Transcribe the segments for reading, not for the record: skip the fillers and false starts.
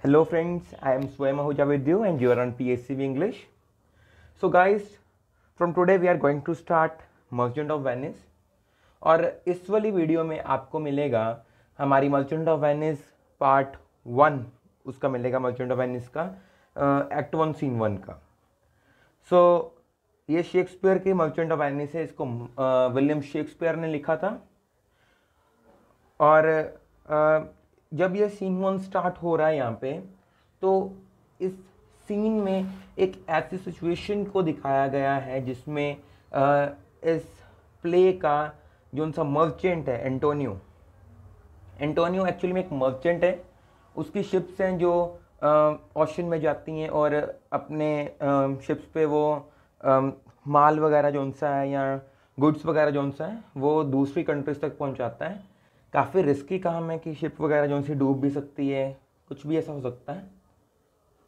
Hello friends, I am Swayam Ahuja with you and you are on PSCB English. So guys, from today we are going to start Merchant of Venice और इस वाली video में आपको मिलेगा हमारी merchant of Venice part 1, उसका मिलेगा merchant of Venice का एक्ट 1 सीन 1 का। सो ये शेक्सपियर की मर्चेंट ऑफ वेनिस है, इसको विलियम शेक्सपियर ने लिखा था। और जब ये सीन 1 स्टार्ट हो रहा है यहाँ पे, तो इस सीन में एक ऐसी सिचुएशन को दिखाया गया है जिसमें इस प्ले का जो उनका मर्चेंट है एंटोनियो एक्चुअली में एक मर्चेंट है। उसकी शिप्स हैं जो ओशन में जाती हैं और अपने शिप्स पे वो माल वगैरह जो सा है या गुड्स वगैरह जो सा है वो दूसरी कंट्रीज तक पहुंचाता है। काफ़ी रिस्की काम है कि शिप वगैरह जो सी डूब भी सकती है, कुछ भी ऐसा हो सकता है।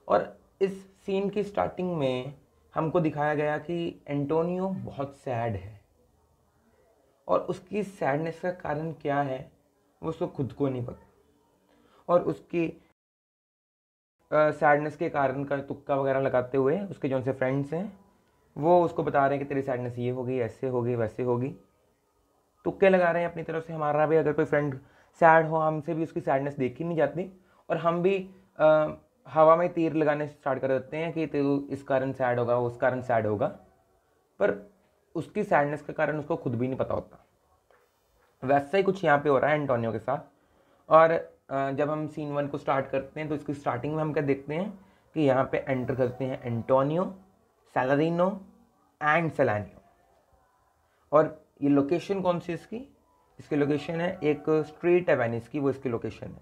और इस सीन की स्टार्टिंग में हमको दिखाया गया कि एंटोनियो बहुत सैड है और उसकी सैडनेस का कारण क्या है वो उसको खुद को नहीं पता। और उसकी सैडनेस के कारण का तुक्का वगैरह लगाते हुए उसके जो उनसे फ्रेंड्स हैं वो उसको बता रहे हैं कि तेरी सैडनेस ये होगी, ऐसे होगी, वैसे होगी। तुक्के लगा रहे हैं अपनी तरफ से। हमारा भी अगर कोई फ्रेंड सैड हो, हमसे भी उसकी सैडनेस देखी नहीं जाती और हम भी हवा में तीर लगाने स्टार्ट कर देते हैं कि तो इस कारण सैड होगा, उस कारण सैड होगा, पर उसकी सैडनेस का कारण उसको खुद भी नहीं पता होता। वैसा ही कुछ यहाँ पे हो रहा है एंटोनियो के साथ। और जब हम सीन 1 को स्टार्ट करते हैं तो इसकी स्टार्टिंग में हम क्या देखते हैं कि यहाँ पे एंटर करते हैं एंटोनियो, सैलरीनो एंड सेलानियो। और ये लोकेशन कौन सी इसकी लोकेशन है एक स्ट्रीट है वेनिस की, वो इसकी लोकेशन है।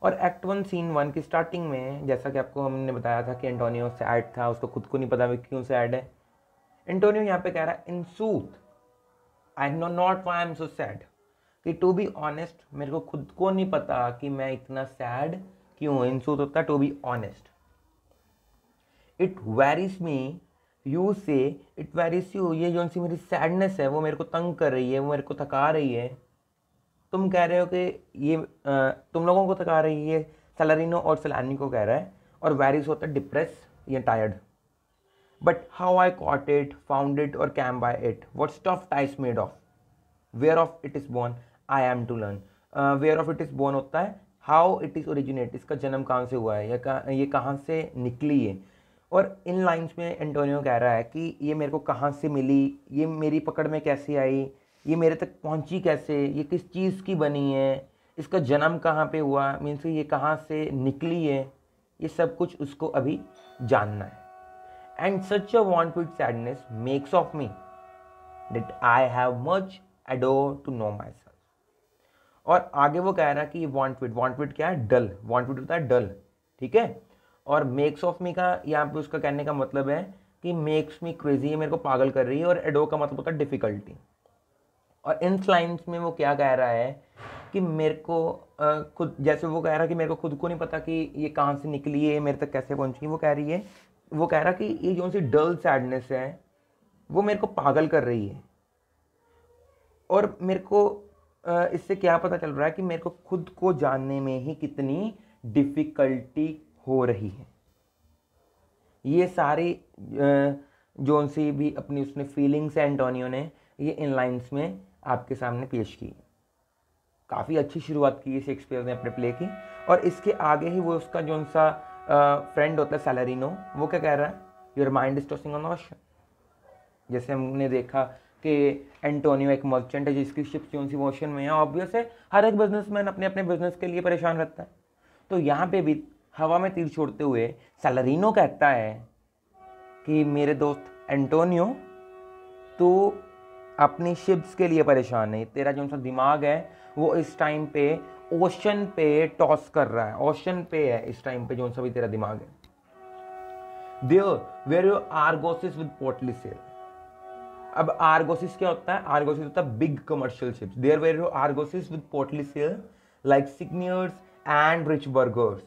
और एक्ट 1 सीन 1 की स्टार्टिंग में जैसा कि आपको हमने बताया था कि एंटोनियो सैड था, उसको खुद को नहीं पता क्यों सैड है। एंटोनियो यहाँ पे कह रहा है in sooth I know not why I am so sad, कि टू बी ऑनेस्ट मेरे को खुद को नहीं पता कि मैं इतना सैड क्यों। इन सूथ होता है to be honest. It varies me you say it varies you, ये जो सी मेरी सैडनेस है वो मेरे को तंग कर रही है, वो मेरे को थका रही है। तुम कह रहे हो कि ये तुम लोगों को थका रही है, सैलरीनो और सेलानी को कह रहा है। और वेरीज होता है डिप्रेस या tired. But how I cot it, found it और cam bye it, what stuff tiles made of, where of it is born, I am to learn. Where of it is born होता है how it is originate, इसका जन्म कहाँ से हुआ है या ये कहाँ से निकली है। और इन लाइंस में एंटोनियो कह रहा है कि ये मेरे को कहाँ से मिली, ये मेरी पकड़ में कैसे आई, ये मेरे तक पहुँची कैसे, ये किस चीज़ की बनी है, इसका जन्म कहाँ पे हुआ, मीन्स ये कहाँ से निकली है, ये सब कुछ उसको अभी जानना है। And such a want wit sadness makes of me that I have much ado to know myself. और आगे वो कह रहा है कि वांट विद क्या है, डल। वांट विद होता है डल, ठीक है। और मेक्स ऑफ मी का यहाँ पे उसका कहने का मतलब है कि मेक्स मी क्रेजी, मेरे को पागल कर रही है। और एडो का मतलब होता है डिफिकल्टी। और इन लाइन्स में वो क्या कह रहा है कि मेरे को खुद, जैसे वो कह रहा है कि मेरे को खुद को नहीं पता कि ये कहाँ से निकली है, मेरे तक कैसे पहुँची। वो कह रहा कि ये जो सी डल सैडनेस है वो मेरे को पागल कर रही है। और मेरे को इससे क्या पता चल रहा है कि मेरे को खुद को जानने में ही कितनी डिफ़िकल्टी हो रही है। ये सारी जो सी भी अपनी उसने फीलिंग्स है एंटोनियो ने, ये इन लाइन्स में आपके सामने पेश की। काफ़ी अच्छी शुरुआत की है शेक्सपियर ने अपने प्ले की। और इसके आगे ही वो उसका जो सा फ्रेंड होता है सैलरीनो, वो क्या कह रहा है, your mind is tossing on the ocean. जैसे हमने देखा कि एंटोनियो एक मर्चेंट है जिसकी शिप जो सी ओशन में है। ऑब्वियस है हर एक बिजनेसमैन अपने अपने बिजनेस के लिए परेशान रहता है। तो यहाँ पे भी हवा में तीर छोड़ते हुए सैलरीनो कहता है कि मेरे दोस्त एंटोनियो, तू अपनी शिप्स के लिए परेशान है, तेरा जो सा दिमाग है वो इस टाइम पे ओशन पे टॉस कर रहा है, ओशन पे है इस टाइम पे जो सा भी तेरा दिमाग है। There where your argosies with portly sail. अब आर्गोसिस क्या होता है, आर्गोसिस होता है big commercial ships. There where your argosies with portly sail like signiors and rich burghers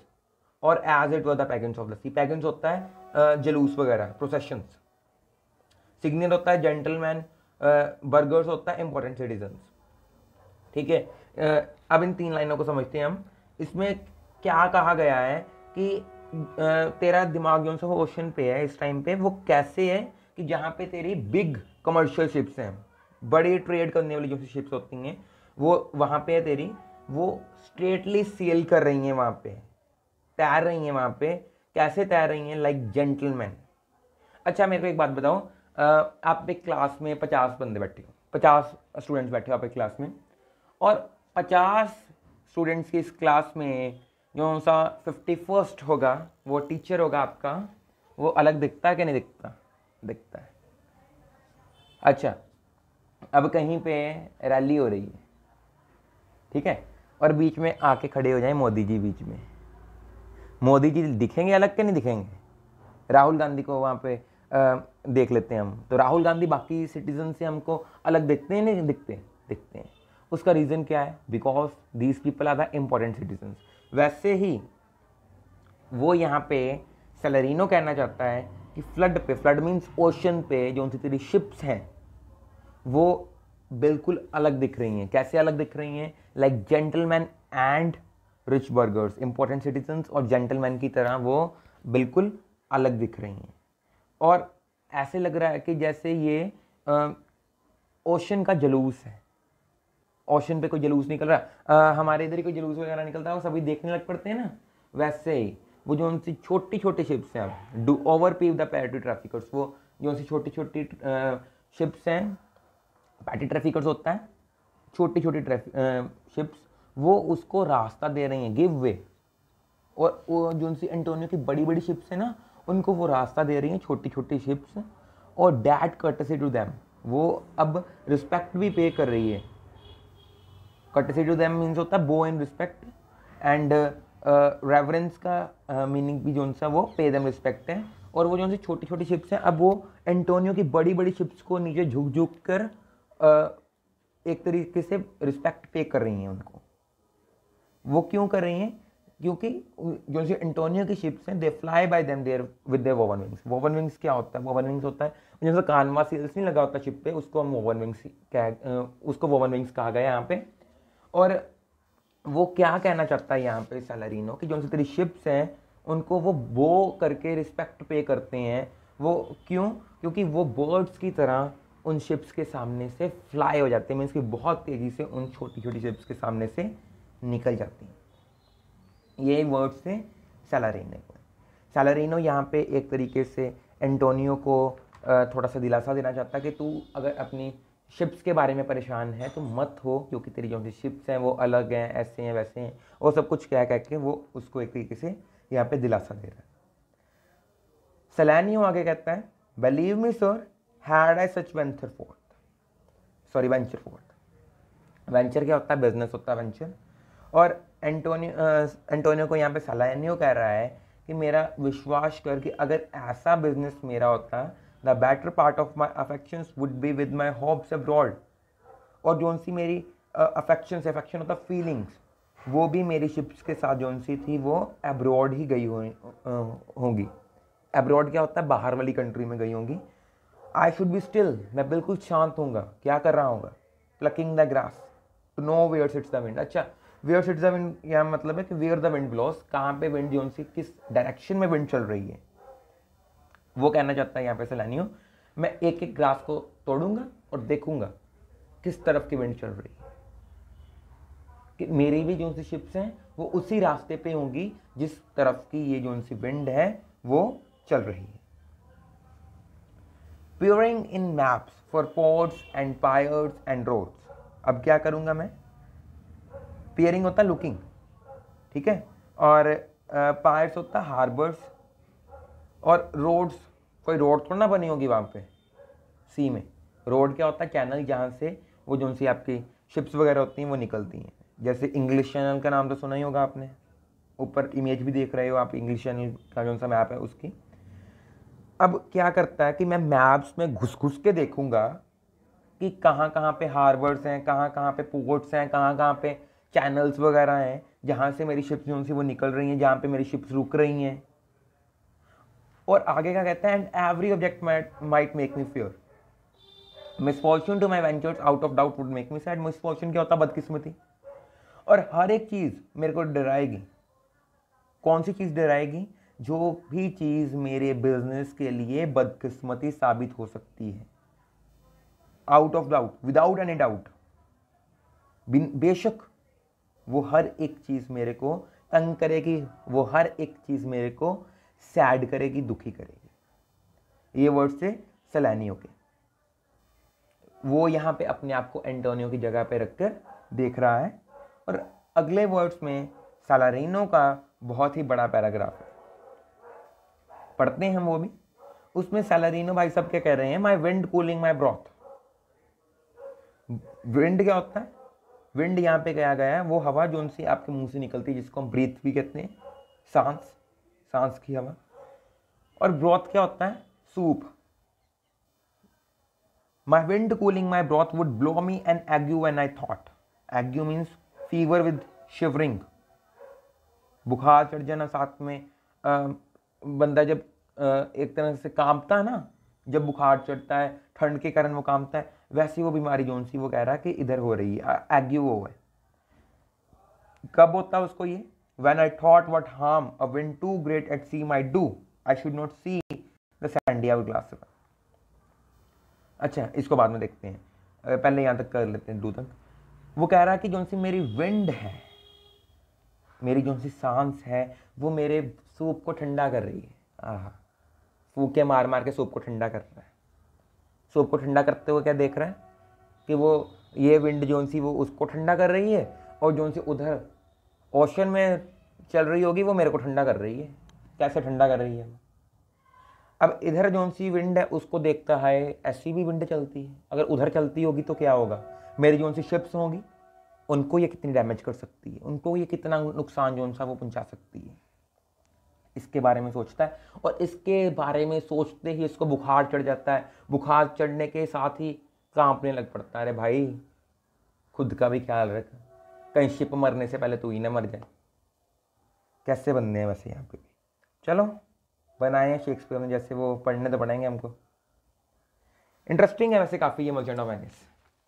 और as it was the pageants of the sea. Pageants होता है जलूस वगैरह, प्रोसेशंस। सिग्नियर होता है जेंटलमैन, बर्गर्स होता है इंपॉर्टेंट सिटीजन्स, ठीक है। अब इन 3 लाइनों को समझते हैं हम। इसमें क्या कहा गया है कि तेरा दिमाग जो सा वो ओशन पे है इस टाइम पे, वो कैसे है कि जहाँ पे तेरी बिग कमर्शियल शिप्स हैं, बड़ी ट्रेड करने वाली जो सी शिप्स होती हैं, वो वहाँ पे है तेरी, वो स्ट्रेटली सेल कर रही हैं, वहाँ पे तैर रही हैं, वहाँ पे कैसे तैर रही हैं, लाइक जेंटलमैन। अच्छा मेरे को एक बात बताओ, आप एक क्लास में 50 बंदे बैठे हो, 50 स्टूडेंट्स बैठे हो आप एक क्लास में, और 50 स्टूडेंट्स की इस क्लास में जो सा 51st होगा वो टीचर होगा आपका, वो अलग दिखता है कि नहीं दिखता? दिखता है। अच्छा अब कहीं पे रैली हो रही है, ठीक है, और बीच में आके खड़े हो जाए मोदी जी, बीच में मोदी जी दिखेंगे अलग के नहीं दिखेंगे? राहुल गांधी को वहाँ पे देख लेते हैं हम, तो राहुल गांधी बाकी सिटीजन से हमको अलग दिखते हैं नहीं दिखते? दिखते हैं। उसका रीज़न क्या है? Because these people are the important citizens. वैसे ही वो यहाँ पे सेलेरिनो कहना चाहता है कि फ्लड पे, फ्लड मीन्स ओशन पे, जो उनकी तेरी शिप्स हैं वो बिल्कुल अलग दिख रही हैं। कैसे अलग दिख रही हैं? Like gentleman and rich burgers, important citizens और जेंटलमैन की तरह वो बिल्कुल अलग दिख रही हैं। और ऐसे लग रहा है कि जैसे ये ओशन का जलूस है, ओशन पे कोई जलूस निकल रहा है, हमारे इधर ही कोई जलूस वगैरह निकलता है वो सभी देखने लग पड़ते हैं ना, वैसे ही वो जो उनसी छोटी छोटी शिप्स हैं, do overpeer the petty traffickers, वो जो उनसी छोटी छोटी शिप्स हैं, पैटी ट्रैफिकर्स होता है, छोटी छोटी शिप्स, वो उसको रास्ता दे रही हैं, गिव वे। और वो जो उनसी एंटोनियो की बड़ी बड़ी शिप्स है ना, उनको वो रास्ता दे रही हैं, छोटी छोटी शिप्स, और डैट कर्टसी टू दैम, वो अब रिस्पेक्ट भी पे कर रही है। कर्टसी टू दैम मीन्स होता है बो इन रिस्पेक्ट, एंड रेवरेंस का मीनिंग भी जो सा वो पे देम रिस्पेक्ट है। और वो जो उनसे छोटी छोटी शिप्स हैं, अब वो एंटोनियो की बड़ी बड़ी शिप्स को नीचे झुक झुक कर एक तरीके से रिस्पेक्ट पे कर रही हैं उनको। वो क्यों कर रही हैं? क्योंकि जो सी एंटोनियो की शिप्स हैं, they fly by them there with their woven wings. Woven wings क्या होता है? वोवन विंग्स होता है जैसे कानवा सील्स नहीं लगा होता शिप पे, उसको हम वोवन विंग्स उसको वोवन विंग्स कहा गया यहाँ पे। और वो क्या कहना चाहता है यहाँ पे सेलेरिनो कि जो उनसे तेरी शिप्स हैं उनको वो बो करके रिस्पेक्ट पे करते हैं। वो क्यों? क्योंकि वो बर्ड्स की तरह उन शिप्स के सामने से फ्लाई हो जाते हैं, मीन्स कि बहुत तेज़ी से उन छोटी छोटी शिप्स के सामने से निकल जाती हैं। ये वर्ड्स थे सेलेरिनो को। सेलेरिनो यहाँ पे एक तरीके से एंटोनियो को थोड़ा सा दिलासा देना चाहता है कि तू अगर अपनी शिप्स के बारे में परेशान है तो मत हो, क्योंकि तेरी जो शिप्स हैं वो अलग हैं, ऐसे हैं वैसे हैं, और सब कुछ कह के वो उसको एक तरीके से यहाँ पे दिलासा दे रहा है। सेलेनियो आगे कहता है, believe me sir, had I such venture fourth. Venture क्या होता है? बिजनेस होता है वेंचर। और एंटोनियो को यहाँ पे सेलेनियो कह रहा है कि मेरा विश्वास कर कि अगर ऐसा बिजनेस मेरा होता, the better part of my affections would be with my hopes abroad. और जो सी मेरी अफेक्शन होता फीलिंग्स, वो भी मेरी शिप्स के साथ जो सी थी वो अब्रॉड ही गई होंगी। अब्रॉड क्या होता है? बाहर वाली कंट्री में गई होंगी। आई शुड बी स्टिल, मैं बिल्कुल शांत होऊंगा। क्या कर रहा हूँगा? Plucking the grass to know where sits the wind. अच्छा, वेयर सिट्स द विंड यहाँ मतलब है कि वेयर द विंड ब्लोस, कहाँ पे विंड जो सी किस डायरेक्शन में विंड चल रही है, वो कहना चाहता है यहाँ पे सेलेनियो। मैं एक एक ग्रास को तोड़ूंगा और देखूंगा किस तरफ की विंड चल रही है, कि मेरी भी जो सी शिप्स हैं वो उसी रास्ते पे होंगी जिस तरफ की ये जो सी विंड है वो चल रही है। Peering in maps for ports and piers and roads। अब क्या करूंगा मैं? पियरिंग होता है लुकिंग, ठीक है, और पायर्स होता है हार्बर्स, और रोड्स, कोई रोड थोड़ा ना बनी होगी वहाँ पे सी में। रोड क्या होता है? कैनल, जहाँ से वो जो सी आपकी शिप्स वगैरह होती हैं वो निकलती हैं। जैसे इंग्लिश चैनल का नाम तो सुना ही होगा आपने, ऊपर इमेज भी देख रहे हो आप, इंग्लिश चैनल का जो सा मैप है उसकी। अब क्या करता है कि मैं मैप्स में घुस घुस के देखूंगा कि कहाँ कहाँ पे हार्बर्स हैं, कहाँ कहाँ पे पोर्ट्स हैं, कहाँ कहाँ पे चैनल्स वगैरह हैं जहाँ से मेरी शिप्स जो सी वो निकल रही हैं, जहाँ पे मेरी शिप्स रुक रही हैं। और आगे क्या कहता है? And every object might make me fear, misfortune to my ventures out of doubt would make me sad. Misfortune क्या होता है? बदकिस्मती। और हर एक चीज़ मेरे को डराएगी, कौन सी चीज़ डराएगी? जो भी चीज़ मेरे बिजनेस के लिए बदकिस्मती साबित हो सकती है, out of doubt, without any doubt. बेशक वो हर एक चीज़ मेरे को तंग करेगी, वो हर एक चीज़ मेरे को सैड करेगी, दुखी करेगी। ये वर्ड से सैलानियों के, वो यहाँ पे अपने आप को एंटोनियो की जगह पे रखकर देख रहा है। और अगले वर्ड्स में सैलारिनो का बहुत ही बड़ा पैराग्राफ है, पढ़ते हैं हम वो भी। उसमें सैलारिनो भाई सब क्या कह रहे हैं? माई wind cooling my broth. Wind क्या होता है? विंड यहाँ पे कहा गया है वो हवा जो उनसे आपके मुंह से निकलती है, जिसको हम ब्रीथ भी कहते हैं, सांस, सांस की हवा। और ब्रॉथ क्या होता है? Soup. My wind cooling my broth would blow me an ague when I thought. Ague means fever with shivering, बुखार चढ़ जाना, साथ में बंदा जब एक तरह से कांपता है ना, जब बुखार चढ़ता है ठंड के कारण वो कांपता है, वैसी वो बीमारी जोन सी वो कह रहा है कि इधर हो रही है, एग्यू वो है। कब होता है उसको ये? When I thought what harm a wind too great at sea might do, I should not see the sandy hourglass. अच्छा, इसको बाद में देखते हैं, पहले यहाँ तक कर लेते हैं, दो तक। वो कह रहा है कि जो सी मेरी विंड है, मेरी जो सी सांस है, वो मेरे सूप को ठंडा कर रही है। आहा, फूके मार मार के सूप को ठंडा कर रहा है। सूप को ठंडा करते हुए क्या देख रहा है कि वो ये विंड जोन सी वो उसको ठंडा कर रही है, और जोन सी उधर ओशन में चल रही होगी वो मेरे को ठंडा कर रही है। कैसे ठंडा कर रही है? अब इधर जोन सी विंड है उसको देखता है, ऐसी भी विंड चलती है, अगर उधर चलती होगी तो क्या होगा? मेरी जोन सी शिप्स होंगी, उनको ये कितनी डैमेज कर सकती है, उनको ये कितना नुकसान जोन सा वो पहुंचा सकती है, इसके बारे में सोचता है। और इसके बारे में सोचते ही इसको बुखार चढ़ जाता है। बुखार चढ़ने के साथ ही कांपने लग पड़ता है। अरे भाई, खुद का भी ख्याल रख, कहीं शिप मरने से पहले तू ही ना मर जाए। कैसे बनने हैं वैसे यहाँ पे भी। चलो बनाए हैं शेक्सपियर ने, जैसे वो पढ़ने तो पढ़ेंगे हमको। इंटरेस्टिंग है वैसे काफ़ी ये मर्चेंट ऑफ वेनिस,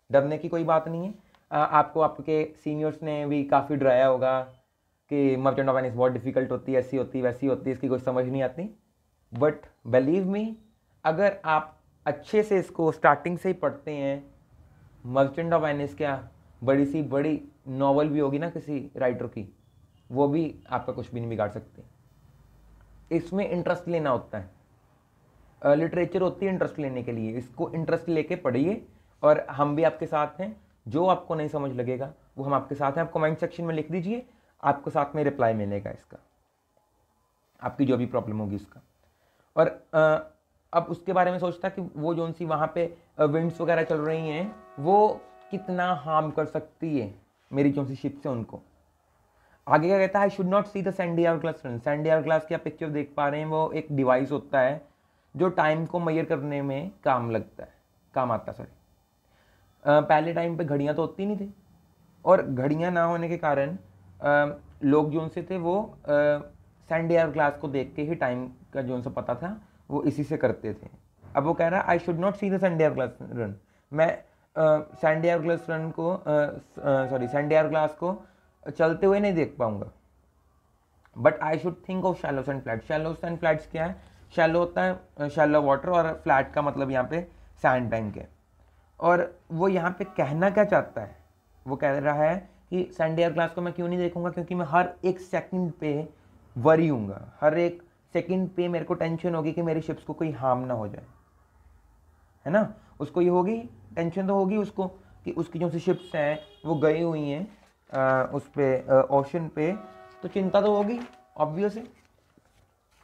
डरने की कोई बात नहीं है। आपको आपके सीनियर्स ने भी काफ़ी डराया होगा कि मर्चेंट ऑफ वेनिस बहुत डिफिकल्ट होती है, ऐसी होती वैसी होती है, इसकी कोई समझ नहीं आती। बट बिलीव मी, अगर आप अच्छे से इसको स्टार्टिंग से ही पढ़ते हैं, मर्चेंट ऑफ वेनिस क्या बड़ी सी बड़ी नॉवल भी होगी ना किसी राइटर की, वो भी आपका कुछ भी नहीं बिगाड़ सकते। इसमें इंटरेस्ट लेना होता है, लिटरेचर होती है इंटरेस्ट लेने के लिए। इसको इंटरेस्ट लेके पढ़िए, और हम भी आपके साथ हैं। जो आपको नहीं समझ लगेगा वो हम आपके साथ हैं। आप कमेंट सेक्शन में लिख दीजिए, आपको साथ में रिप्लाई मिलेगा इसका, आपकी जो भी प्रॉब्लम होगी उसका। और अब उसके बारे में सोचता कि वो जो सी वहाँ पे विंड्स वगैरह चल रही हैं, वो कितना हार्म कर सकती है मेरी जो सी शिप से उनको। आगे क्या कहता है? I should not see the sandy hourglass run. Sandy our-glass की आप पिक्चर देख पा रहे हैं, वो एक डिवाइस होता है जो टाइम को मेजर करने में काम लगता है, काम आता है। सॉरी, पहले टाइम पे घड़ियाँ तो होती नहीं थी, और घड़ियाँ ना होने के कारण लोग जो उनसे थे वो सैंडी आवर-ग्लास को देख के ही टाइम का जो उनसे पता था वो इसी से करते थे। अब वो कह रहा है I should not see the sandy hourglass run. मैं सैंडी आवर-ग्लास रन को सॉरी सैंडी आवर-ग्लास को चलते हुए नहीं देख पाऊंगा। But I should think of shallows and flats. Shallows and flats क्या है? शैलो होता है शैलो वाटर, और फ्लैट का मतलब यहाँ पे सैंड बैंक है। और वो यहाँ पे कहना क्या चाहता है? वो कह रहा है कि सैंडी आवर-ग्लास को मैं क्यों नहीं देखूंगा? क्योंकि मैं हर एक सेकंड पे वरी हूँगा, हर एक सेकंड पे मेरे को टेंशन होगी कि मेरी शिप्स को कोई हार्म ना हो जाए, है ना। उसको ये होगी, टेंशन तो होगी उसको कि उसकी जो सी शिप्स हैं वो गई हुई हैं उस पे ओशन पे, तो चिंता तो होगी ऑब्वियस है।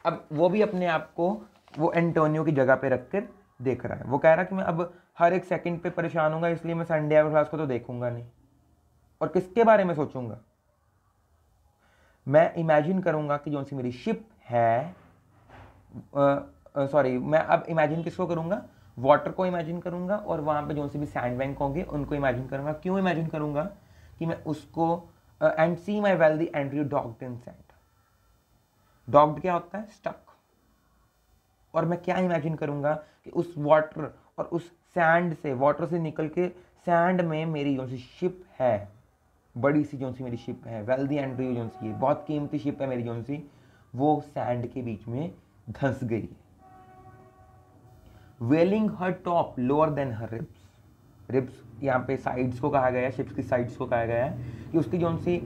अब वो भी अपने आप को वो एंटोनियो की जगह पे रख कर देख रहा है। वो कह रहा है कि मैं अब हर एक सेकंड पे परेशान हूँगा, इसलिए मैं सैंडी आवर-ग्लास को तो देखूंगा नहीं। और किसके बारे में सोचूंगा? मैं इमेजिन करूंगा कि जो सी मेरी शिप है, सॉरी मैं अब इमेजिन किसको करूंगा? वाटर को इमेजिन करूंगा, और वहाँ पे जो सी भी सैंड बैंक होंगे उनको इमेजिन करूंगा। क्यों इमेजिन करूंगा? कि मैं उसको and see my wealthy Andrew docked in sand. Docked क्या होता है? स्टक। और मैं क्या इमेजिन करूंगा कि उस वाटर और उस सैंड से, वाटर से निकल के सैंड में मेरी जो सी शिप है, बड़ी सी जो सी मेरी शिप है, वेल्दी एंड्रयू जो सी है, बहुत कीमती शिप है मेरी जो सी, वो सैंड के बीच में धंस गई है। वेलिंग हर टॉप लोअर देन हर रिब्स। रिब्स यहाँ पे साइड्स को कहा गया है, शिप्स की साइड्स को कहा गया है कि उसकी जो सी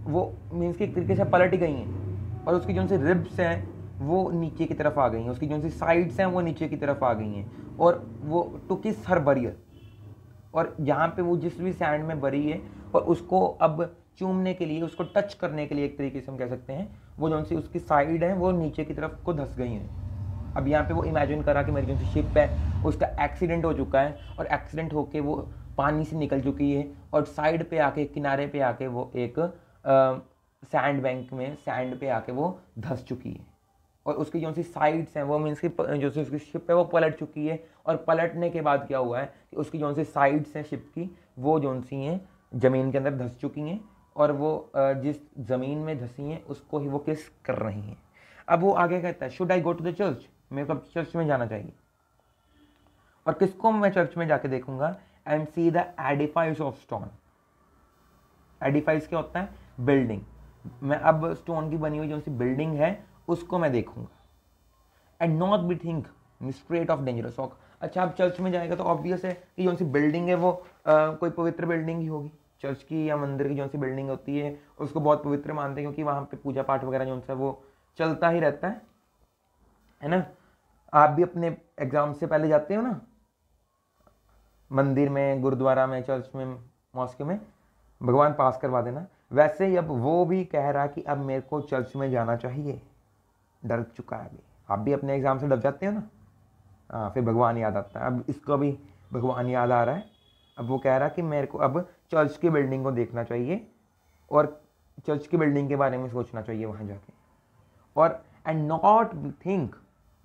वो मीन्स की एक तरीके से पलट गई हैं और उसकी जो सी रिब्स हैं वो नीचे की तरफ आ गई हैं, उसकी जो सी साइड्स हैं वो नीचे की तरफ आ गई हैं और वो टू किस हर बरियर, और जहाँ पे वो जिस भी सैंड में बरी है और उसको अब चूमने के लिए, उसको टच करने के लिए एक तरीके से हम कह सकते हैं, वो जो सी उसकी साइड है वो नीचे की तरफ को धंस गई हैं। अब यहाँ पे वो इमेजिन करा कि मेरी जो सी शिप है उसका एक्सीडेंट हो चुका है और एक्सीडेंट होके वो पानी से निकल चुकी है और साइड पे आके, किनारे पे आके वो एक सैंड बैंक में, सैंड पे आके वो धंस चुकी है और उसकी जो सी साइड्स हैं वो मीन्स की जो सी उसकी शिप है वो पलट चुकी है। और पलटने के बाद क्या हुआ है कि उसकी जो सी साइड्स हैं शिप की वो जो सी हैं ज़मीन के अंदर धंस चुकी हैं और वो जिस ज़मीन में धंसी हैं उसको ही वो किस कर रही हैं। अब वो आगे कहता है, should I go to the church, मेरे को अब चर्च में जाना चाहिए। और किसको मैं चर्च में जाके देखूंगा? And see the edifice of stone. Edifice क्या होता है? बिल्डिंग। मैं अब स्टोन की बनी हुई जो सी बिल्डिंग है उसको मैं देखूंगा। And not bethink me straight of dangerous rock. अच्छा, अब चर्च में जाएगा तो ऑब्वियस है कि जो सी बिल्डिंग है वो कोई पवित्र बिल्डिंग ही होगी। चर्च की या मंदिर की जो सी बिल्डिंग होती है उसको बहुत पवित्र मानते हैं क्योंकि वहाँ पे पूजा पाठ वगैरह जो सा वो चलता ही रहता है ना। आप भी अपने एग्जाम से पहले जाते हो ना मंदिर में, गुरुद्वारा में, चर्च में, मॉस्क में, भगवान पास करवा देना। वैसे ही अब वो भी कह रहा कि अब मेरे को चर्च में जाना चाहिए, डर चुका है अभी। आप भी अपने एग्जाम से डर जाते हो ना, हाँ, फिर भगवान याद आता है। अब इसको भी भगवान याद आ रहा है। अब वो कह रहा कि मेरे को अब चर्च की बिल्डिंग को देखना चाहिए और चर्च की बिल्डिंग के बारे में सोचना चाहिए वहाँ जाके। और and not think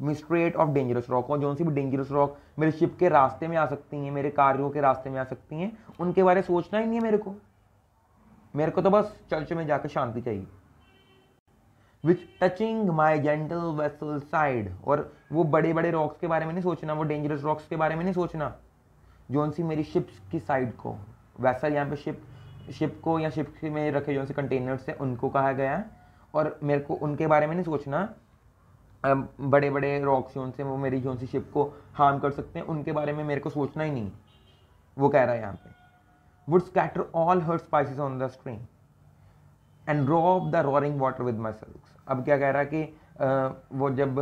me straight of dangerous rock. और जो सी भी डेंजरस रॉक मेरे शिप के रास्ते में आ सकती हैं, मेरे कार्यों के रास्ते में आ सकती हैं, उनके बारे में सोचना ही नहीं है मेरे को तो बस चर्च में जाकर शांति चाहिए। Which touching my gentle vessel side. और वो बड़े बड़े रॉक्स के बारे में नहीं सोचना, वो डेंजरस रॉक्स के बारे में नहीं सोचना, जो सी मेरी शिप्स की साइड को, वेसल यहाँ पे शिप को या शिप में रखे जो से कंटेनर्स हैं उनको कहा गया है। और मेरे को उनके बारे में नहीं सोचना, बड़े बड़े रॉक्स जो से वो मेरी जो सी शिप को हार्म कर सकते हैं उनके बारे में मेरे को सोचना ही नहीं, वो कह रहा है यहाँ पे। Would scatter all her spices on the stream and rob the roaring water with my sails. अब क्या कह रहा है कि वो जब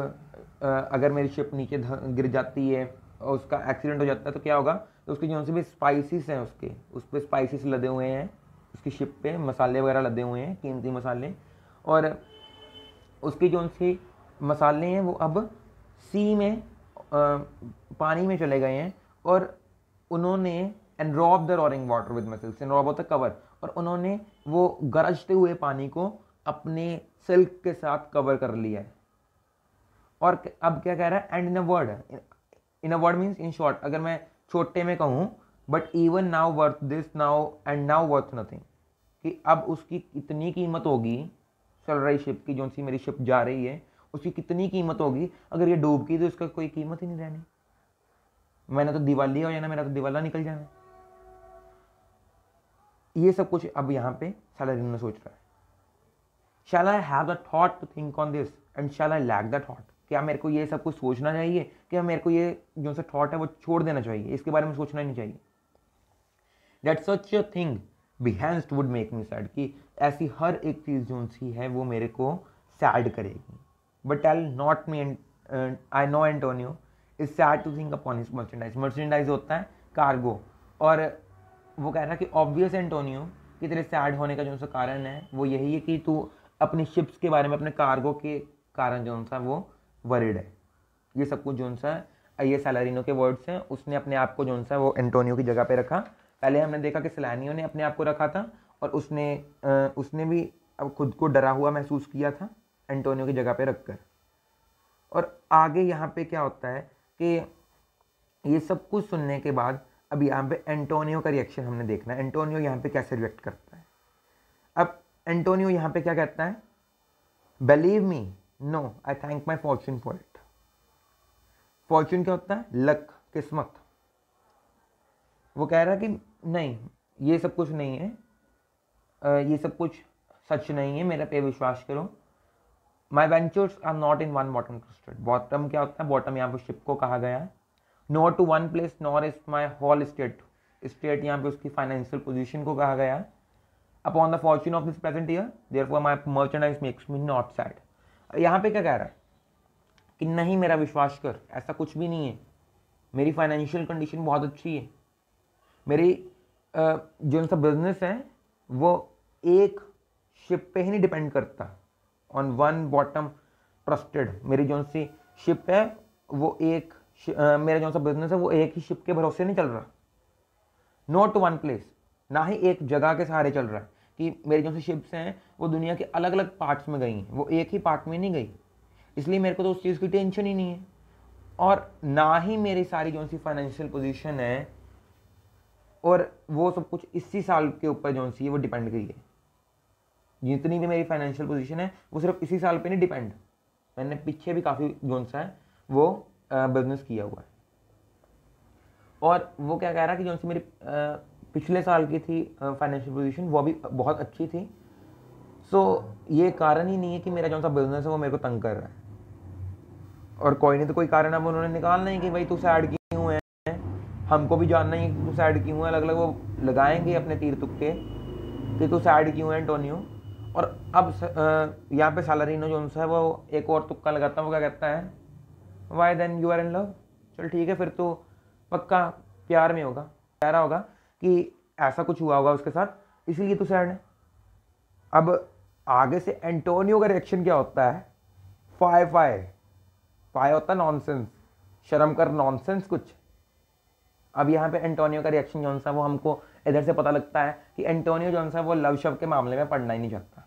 अगर मेरी शिप नीचे गिर जाती है और उसका एक्सीडेंट हो जाता है तो क्या होगा, तो उसकी जो से भी स्पाइसेस हैं उस पर स्पाइसेस लदे हुए हैं, उसकी शिप पे मसाले वगैरह लदे हुए हैं, कीमती मसाले, और उसकी जो सी मसाले हैं वो अब सी में पानी में चले गए हैं और उन्होंने enrobe the roaring water with my silks. Enrobe होता है कवर, और उन्होंने वो गरजते हुए पानी को अपने सिल्क के साथ कवर कर लिया है। और अब क्या कह रहा है? And in a word means in short, अगर मैं छोटे में कहूँ, but even now worth this now and now worth nothing, कि अब उसकी इतनी कीमत होगी, चल रही शिप की जो सी मेरी शिप जा रही है उसकी कितनी कीमत होगी, अगर ये डूब गई तो उसका कोई कीमत ही नहीं रहनी, मैंने तो दिवाली हो जाना, मेरा तो दिवाला निकल जाना। ये सब कुछ अब यहाँ पे सैलारिनो ने सोच रहा है। Shall I have the thought to think on this and shall I lack the thought. क्या मेरे को ये सब कुछ सोचना चाहिए, क्या मेरे को ये जो सा थॉट है वो छोड़ देना चाहिए, इसके बारे में सोचना ही नहीं चाहिए। That such a thing bechanced would make me sad, कि ऐसी हर एक चीज़ जो सी है वो मेरे को सैड करेगी। But tell not me, I know Antonio is sad to think upon his merchandise. Merchandise होता है कार्गो, और वो कह रहा है कि ऑब्वियस एंटोनियो कि तेरे सैड होने का जो सा कारण है वो यही है कि तू अपनी शिप्स के बारे में, अपने कार्गो के कारण जो सा वो वरिड है। ये सब कुछ जो सा ये सैलारिनो के वर्ड्स हैं, उसने अपने आप को जो सा वो एंटोनियो की जगह पे रखा। पहले हमने देखा कि सैलानियो ने अपने आप को रखा था और उसने भी अब खुद को डरा हुआ महसूस किया था एंटोनियो की जगह पे रखकर। और आगे यहाँ पे क्या होता है कि ये सब कुछ सुनने के बाद अब यहाँ पे एंटोनियो का रिएक्शन हमने देखना है, एंटोनियो यहाँ पे कैसे रिएक्ट करता है। अब एंटोनियो यहाँ पे क्या कहता है? Believe me, no, I thank my fortune for it. Fortune क्या होता है? लक, किस्मत। वो कह रहा है कि नहीं, ये सब कुछ नहीं है, ये सब कुछ सच नहीं है, मेरे पे विश्वास करो। My ventures are not in one bottom trusted. Bottom क्या होता है? बॉटम यहाँ पे शिप को कहा गया है। Not to one place nor is my whole state. State यहाँ पे उसकी फाइनेंशियल पोजीशन को कहा गया है। Upon the fortune of this present year therefore my merchandise makes me not sad. यहाँ पे क्या कह रहा है कि नहीं मेरा विश्वास कर, ऐसा कुछ भी नहीं है, मेरी फाइनेंशियल कंडीशन बहुत अच्छी है, मेरी जो सा बिजनेस है वो एक शिप पे ही नहीं डिपेंड करता, ऑन वन बॉटम ट्रस्टेड। मेरी जो सी शिप है वो एक मेरा जो सा बिजनेस है वो एक ही शिप के भरोसे नहीं चल रहा। नॉट टू वन प्लेस, ना ही एक जगह के सहारे चल रहा है कि मेरी जो सी शिप्स हैं वो दुनिया के अलग अलग पार्ट्स में गई हैं, वो एक ही पार्ट में नहीं गई, इसलिए मेरे को तो उस चीज़ की टेंशन ही नहीं है। और ना ही मेरी सारी जो सी फाइनेंशियल पोजीशन है और वो सब कुछ इसी साल के ऊपर जो सी है वो डिपेंड करी है। जितनी भी मेरी फाइनेंशियल पोजीशन है वो सिर्फ इसी साल पे नहीं डिपेंड, मैंने पीछे भी काफ़ी जो सा है वो बिजनेस किया हुआ है। और वो क्या कह रहा है कि जो सी मेरी पिछले साल की थी फाइनेंशियल पोजीशन वो भी बहुत अच्छी थी। सो ये कारण ही नहीं है कि मेरा जो सा बिजनेस है वो मेरे को तंग कर रहा है। और कोई नहीं तो कोई कारण अब उन्होंने निकालना ही कि भाई तू सैड क्यों है, हमको भी जानना ही कि तू सैड क्यों है। अलग अलग वो लगाएंगे अपने तीर तुक्के कि तू सैड क्यों है एंटोनियो। और अब यहाँ पे सैलरीनो जो है वो एक और तुक्का लगाता है, वो क्या कहता है, why then you are in love. चल ठीक है, फिर तो पक्का प्यार में होगा, कह रहा होगा कि ऐसा कुछ हुआ होगा उसके साथ इसलिए तो सैड है। अब आगे से एंटोनियो का रिएक्शन क्या होता है, फाय फाय फाय होता है नॉनसेंस, शर्म कर नॉनसेंस कुछ। अब यहाँ पे एंटोनियो का रिएक्शन जो सा वो हमको इधर से पता लगता है कि एंटोनियो जो सा वो लव शव के मामले में पढ़ना ही नहीं चाहता।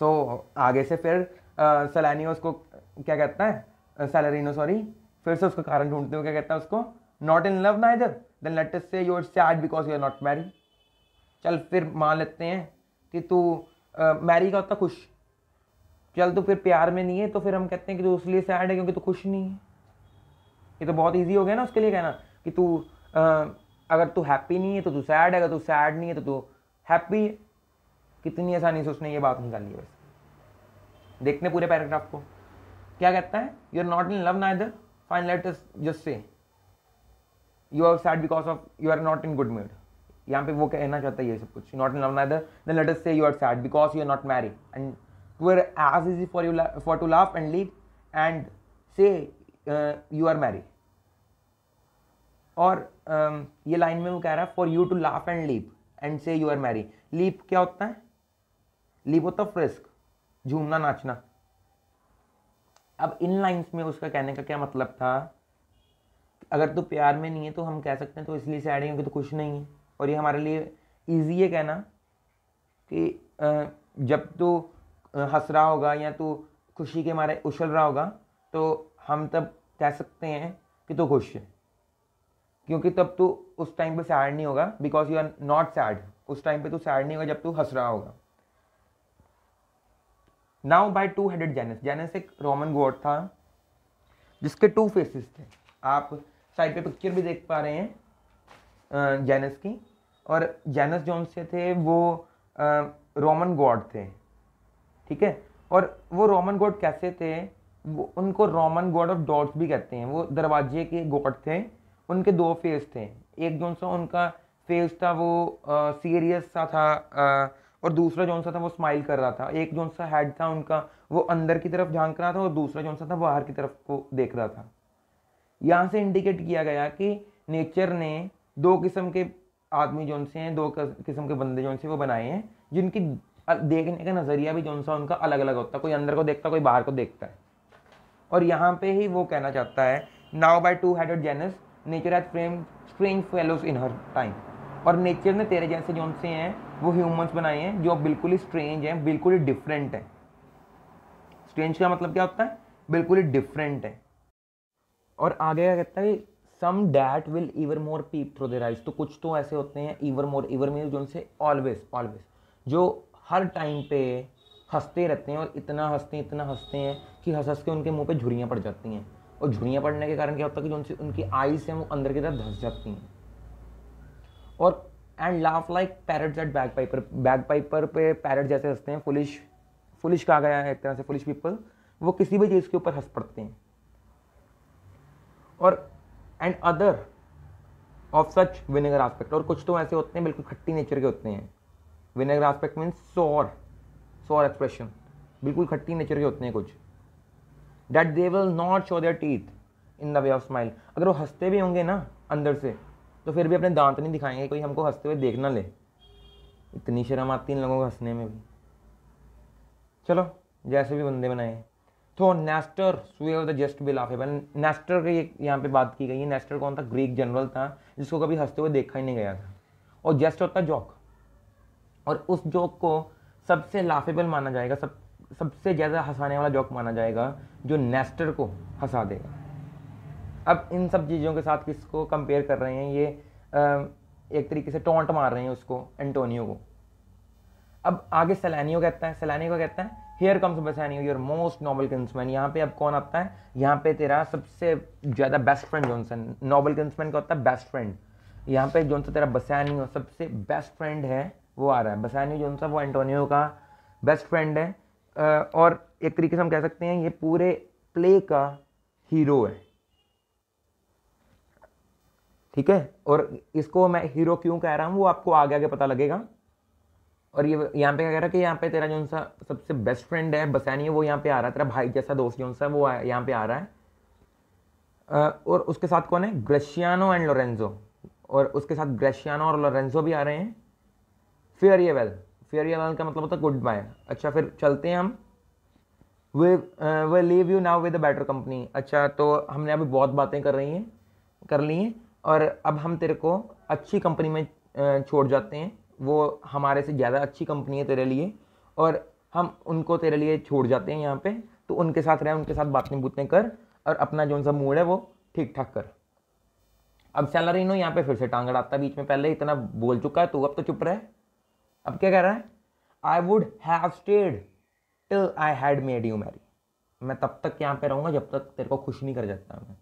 सो आगे से फिर सैलानियो उसको क्या कहता है, सैलरीनो सॉरी, फिर से उसका कारण ढूंढते हुए क्या कहता है उसको, not in love neither then let us say you are sad because you are not married. चल फिर मान लेते हैं कि तू मैरी का होता खुश, चल तू फिर प्यार में नहीं है तो फिर हम कहते हैं कि तू इसलिए सैड है क्योंकि तू खुश नहीं है। ये तो बहुत इजी हो गया ना उसके लिए कहना कि तू अगर तू हैप्पी नहीं है तो तू सैड है, अगर तू सैड नहीं है तो तू हैप्पी है। कितनी आसानी से उसने ये बात निकाली है। वैसे देखने पूरे पैराग्राफ को, क्या कहता है, you are not in love neither fine let us just say you are sad because of you are not in good mood. यहाँ पे वो कहना चाहता है ये सब कुछ, not in love neither then let us say you are sad because you are not married and were as easy for you for to laugh and leap and say you are married। और ये line में वो कह रहा है for you to laugh and leap and say you are married। leap क्या होता है, leap होता है frisk, झूमना नाचना। अब इन लाइन्स में उसका कहने का क्या मतलब था, अगर तू प्यार में नहीं है तो हम कह सकते हैं तो इसलिए सैड है क्योंकि तू खुश नहीं है। और ये हमारे लिए ईजी है कहना कि जब तू हंस रहा होगा या तू खुशी के मारे उछल रहा होगा तो हम तब कह सकते हैं कि तू खुश है, क्योंकि तब तू उस टाइम पे सैड नहीं होगा, because you are not sad. उस टाइम पे तू सैड नहीं होगा जब तू हंस रहा होगा। Now by two headed Janus, Janus एक रोमन गॉड था जिसके टू फेसेस थे। आप साइड पे पिक्चर भी देख पा रहे हैं जेनस की। और जेनस जोन से थे वो रोमन गॉड थे, ठीक है। और वो रोमन गॉड कैसे थे, वो उनको रोमन गॉड ऑफ डॉट्स भी कहते हैं। वो दरवाजे के गॉड थे, उनके दो फेस थे। एक जोन सा उनका फेस था वो सीरियस सा था और दूसरा जोन सा था वो स्माइल कर रहा था। एक जोन सा हेड था उनका वो अंदर की तरफ झांक रहा था और दूसरा जोन सा था बाहर की तरफ को देख रहा था। यहाँ से इंडिकेट किया गया कि नेचर ने दो किस्म के आदमी जोन से हैं, दो किस्म के बंदे जोन से वो बनाए हैं, जिनकी देखने का नजरिया भी जोन सा उनका अलग अलग होता है। कोई अंदर को देखता है, कोई बाहर को देखता है। और यहाँ पे ही वो कहना चाहता है, now by two headed Janus nature has framed strange fellows in her time. और नेचर ने तेरे जैसे जोन से हैं वो ह्यूमंस बनाए हैं जो बिल्कुल ही स्ट्रेंज हैं, बिल्कुल ही डिफरेंट है। स्ट्रेंज का मतलब क्या होता है, बिल्कुल ही डिफरेंट है। और आगे क्या कहता है, some that will evermore peep through their eyes. तो कुछ तो ऐसे होते हैं ईवर मोर, ईवर मीन जो से ऑलवेज ऑलवेज, जो हर टाइम पे हंसते रहते हैं और इतना हंसते हैं कि हंस के उनके मुंह पे झुर्रियाँ पड़ जाती हैं। और झुर्रियाँ पड़ने के कारण क्या होता है कि जो उनसे उनकी आईज हैं वो अंदर की तरफ धंस जाती हैं। और and laugh like parrots at bagpiper, bagpiper पे पैरट जैसे हंसते हैं, फुलिश कहा गया है एक तरह से, फुलिश पीपल, वो किसी भी चीज़ के ऊपर हंस पड़ते हैं। और and other of such vinegar aspect, और कुछ तो ऐसे होते हैं बिल्कुल खट्टी नेचर के होते हैं। विनेगर एस्पेक्ट मीन्स सोर एक्सप्रेशन, बिल्कुल खट्टी नेचर के होते हैं कुछ। That they will not show their teeth in the way of smile, अगर वो हंसते भी होंगे ना अंदर से तो फिर भी अपने दांत नहीं दिखाएंगे, कोई हमको हंसते हुए देख ना ले। इतनी शर्म आती है इन लोगों को हंसने में भी। चलो जैसे भी बंदे बनाए। तो Nestor suave the just be laughable, Nestor की यहाँ पे बात की गई है। नेस्टर कौन था? ग्रीक जनरल था जिसको कभी हंसते हुए देखा ही नहीं गया था। और जस्ट होता जोक, और उस जोक को सबसे लाफेबल माना जाएगा, सबसे ज़्यादा हंसाने वाला जोक माना जाएगा जो नेस्टर को हंसा देगा। अब इन सब चीज़ों के साथ किसको कंपेयर कर रहे हैं ये? एक तरीके से टोंट मार रहे हैं उसको, एंटोनियो को। अब आगे सेलानियो कहता है, सेलानियो का कहता है here comes Bassanio your most noble kinsman. यहाँ पे अब कौन आता है? यहाँ पे तेरा सबसे ज़्यादा best friend Johnson. Nobel King's Men का होता है बेस्ट फ्रेंड। यहाँ पे जौन सा तेरा बेसानियो सबसे बेस्ट फ्रेंड है वो आ रहा है। बेसानियो जौन सा वो एंटोनियो का बेस्ट फ्रेंड है, और एक तरीके से हम कह सकते हैं ये पूरे प्ले का हीरो है, ठीक है। और इसको मैं हीरो क्यों कह रहा हूँ वो आपको आगे आगे पता लगेगा। और ये यहाँ पे क्या कह रहा है कि यहाँ पे तेरा जौन सा सबसे बेस्ट फ्रेंड है बसानियो, वो यहाँ पे आ रहा है, तेरा भाई जैसा दोस्त जौन सा वो यहाँ पे आ रहा है। और उसके साथ कौन है? ग्रेशियानो एंड लोरेंजो, और उसके साथ ग्रेशियानो और लोरेंजो भी आ रहे हैं। फेयरवेल, फेयरवेल का मतलब होता है गुड बाय। अच्छा फिर चलते हैं हम। We leave you now with a better company. अच्छा तो हमने अभी बहुत बातें कर ली हैं, और अब हम तेरे को अच्छी कंपनी में छोड़ जाते हैं। वो हमारे से ज़्यादा अच्छी कंपनी है तेरे लिए, और हम उनको तेरे लिए छोड़ जाते हैं यहाँ पे। तो उनके साथ रह, उनके साथ बातें कर, और अपना जो सा मूड है वो ठीक ठाक कर। अब सैलरीनो यहाँ पे फिर से टांग अड़ाता है बीच में, पहले इतना बोल चुका है तू, अब तो चुप रहे। अब क्या कह रहा है? I would have stayed till I had made you Mary. मैं तब तक यहाँ पे रहूँगा जब तक तेरे को खुश नहीं कर सकता मैं।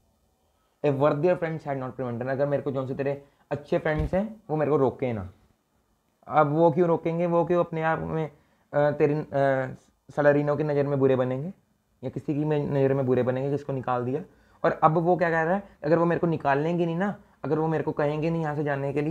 ए वर्दियर फ्रेंड्स हैड नॉट प्रिवेंटेड, अगर मेरे को जो से तेरे अच्छे फ्रेंड्स हैं वो मेरे को रोके ना। अब वो क्यों रोकेंगे? वो क्यों अपने आप में तेरी सैलरीनो की नज़र में बुरे बनेंगे, या किसी की नज़र में बुरे बनेंगे जिसको निकाल दिया। और अब वो क्या कह रहा है? अगर वो मेरे को निकालेंगे नहीं ना, अगर वो मेरे को कहेंगे नहीं यहाँ से जाने के लिए,